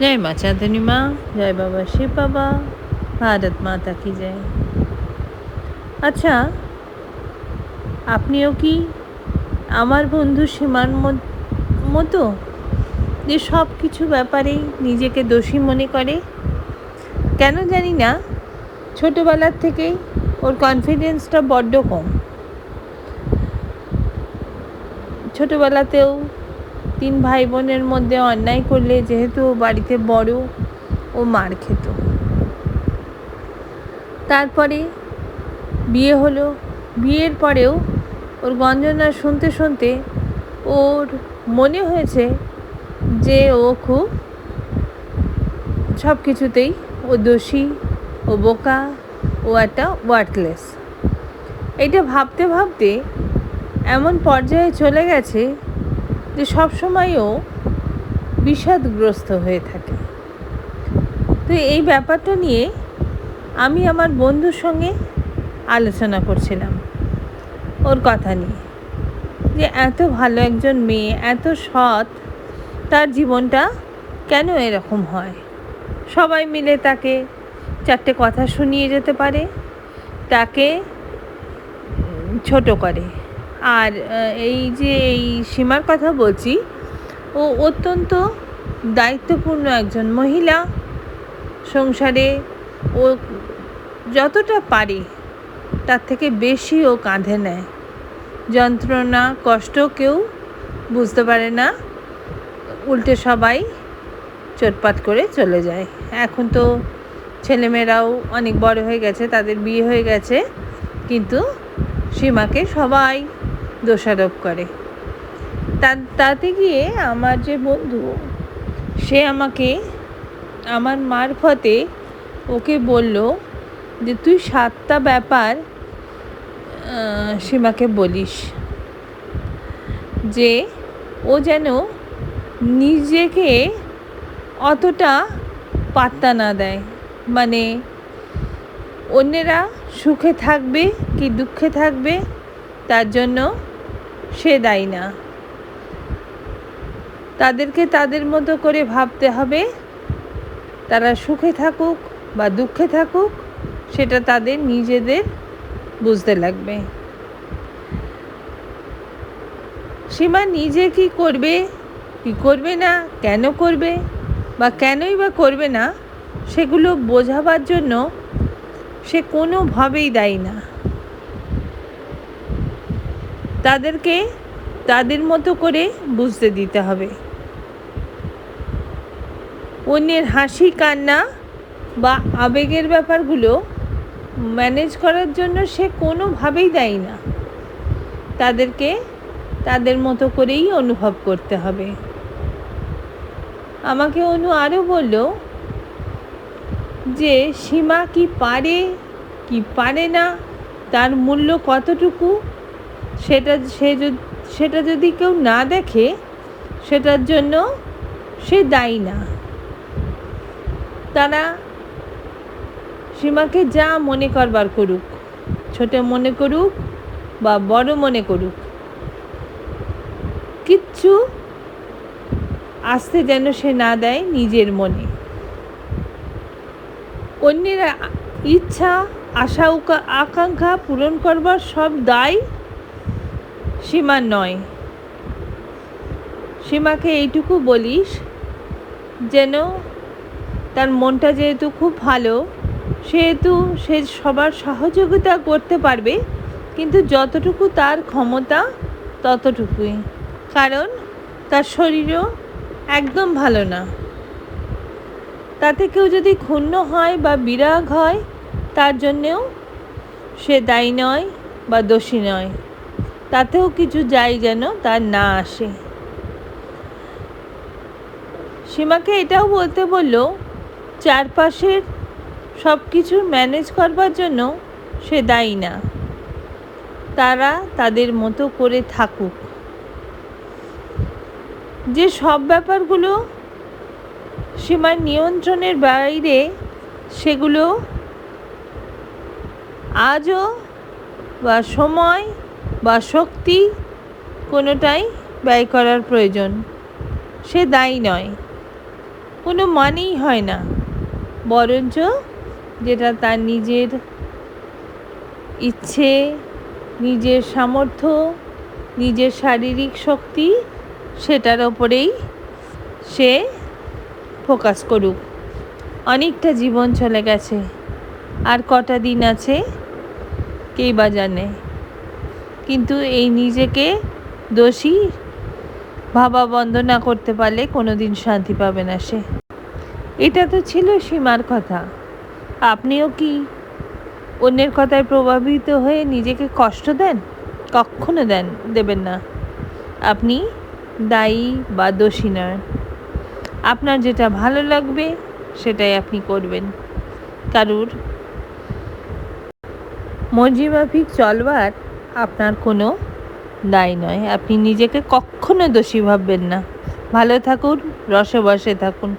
जय माँ चांदनी माँ, जय बाबा शिव बाबा, ভারত মাতা কি জয়। আচ্ছা, আপনিও কি আমার বন্ধু সীমার মতো যে সব কিছু ব্যাপারেই নিজেকে দোষী মনে করে? কেন জানি না, ছোটোবেলার থেকেই ওর কনফিডেন্সটা বড্ড কম। ছোটোবেলাতেও 3 ভাই বোনের মধ্যে অন্যায় করলে, যেহেতু ও বাড়িতে বড়, ও মার খেত। তারপরে বিয়ে হলো, বিয়ের পরেও ওর গঞ্জনা শুনতে শুনতে ওর মনে হয়েছে যে ও খুব সব কিছুতেই ও দোষী, ও বোকা, ও একটা ওয়ার্থলেস। এইটা ভাবতে ভাবতে এমন পর্যায়ে চলে গেছে যে সবসময় ও বিষাদগ্রস্ত হয়ে থাকে। তো এই ব্যাপারটা নিয়ে আমি আমার বন্ধুর সঙ্গে আলোচনা করছিলাম ওর কথা নিয়ে, যে এত ভালো একজন মেয়ে, এত সৎ, তার জীবনটা কেন এরকম হয়? সবাই মিলে তাকে 4টে কথা শুনিয়ে যেতে পারে, তাকে ছোট করে। আর এই সীমার কথা বলছি, ও অত্যন্ত দায়িত্বপূর্ণ একজন মহিলা। সংসারে ও যতটা পারে তার থেকে বেশি ও কাঁধে নেয়। যন্ত্রণা কষ্ট কেউ বুঝতে পারে না, উল্টে সবাই চটপাট করে চলে যায়। এখন তো ছেলেমেয়েরাও অনেক বড় হয়ে গেছে, তাদের বিয়ে হয়ে গেছে, কিন্তু সীমাকে সবাই দোষারোপ করে। তাতে গিয়ে আমার যে বন্ধু, সে আমাকে আমার মারফতে ওকে বলল যে তুই 7টা ব্যাপার সীমাকে বলিস, যে ও যেন নিজেকে অতটা পাত্তা না দেয়। মানে অন্যেরা সুখে থাকবে কি দুঃখে থাকবে তার জন্য সে দায়ী না। তাদেরকে তাদের মতো করে ভাবতে হবে, তারা সুখে থাকুক বা দুঃখে থাকুক সেটা তাদের নিজেদের বুঝতে লাগবে। সীমা নিজে কি করবে কি করবে না, কেন করবে বা কেনই বা করবে না, সেগুলো বোঝাবার জন্য সে কোনোভাবেই দায়ী না। তাদেরকে তাদের মতো করে বুঝতে দিতে হবে। অন্যের হাসি কান্না বা আবেগের ব্যাপারগুলো ম্যানেজ করার জন্য সে কোনোভাবেই দায়ী না। তাদেরকে তাদের মতো করেই অনুভব করতে হবে। আমাকে অনু আরও বলল যে সীমা কি পারে কি পারে না, তার মূল্য কতটুকু, সেটা যদি কেউ না দেখে, সেটার জন্য সে দায়ী না। তারা সীমাকে যা মনে করবার করুক, ছোট মনে করুক বা বড় মনে করুক, কিচ্ছু আসতে যেন সে না দেয় নিজের মনে। অন্যের ইচ্ছা আশা আকাঙ্ক্ষা পূরণ করবার সব দায় সীমার নয়। সীমাকে এইটুকু বলিস যেন তার মনটা যেহেতু খুব ভালো, সেহেতু সে সবার সহযোগিতা করতে পারবে, কিন্তু যতটুকু তার ক্ষমতা ততটুকুই। কারণ তার শরীরও একদম ভালো না। তাতে কেউ যদি ক্ষুণ্ণ হয় বা বিরাগ হয়, তার জন্যেও সে দায়ী নয় বা দোষী নয়। তাতেও কিছু যায় যেন তার না আসে। সীমাকে এটাও বলতে বলল, চারপাশের সব কিছু ম্যানেজ করবার জন্য সে দায়ী না। তারা তাদের মতো করে থাকুক। যে সব ব্যাপারগুলো সীমার নিয়ন্ত্রণের বাইরে, সেগুলো আজও বা সময় বা শক্তি কোনোটাই ব্যয় করার প্রয়োজন। সে দায়ী নয়। কোনো মানেই হয় না, বরঞ্চ যেটা তার নিজের ইচ্ছে, নিজের সামর্থ্য, নিজের শারীরিক শক্তি, সেটার ওপরেই সে ফোকাস করুক। অনেকটা জীবন চলে গেছে, আর কটা দিন আছে কেই বা জানে। কিন্তু এই নিজেকে দোষী ভাবা বন্ধ না করতে পারলে কোনো দিন শান্তি পাবে না সে। এটা তো ছিল সীমার কথা। আপনিও কি অন্যের কথায় প্রভাবিত হয়ে নিজেকে কষ্ট দেন? কখনো দেবেন না। আপনি দায়ী বা দোষী নয়। আপনার যেটা ভালো লাগবে সেটাই আপনি করবেন। কারুর মর্জি মাফিক চলবার আপনার কোনো দায় নয়। আপনি নিজেকে কখনো দোষী ভাববেন না। ভালো থাকুন, রসে বসে থাকুন।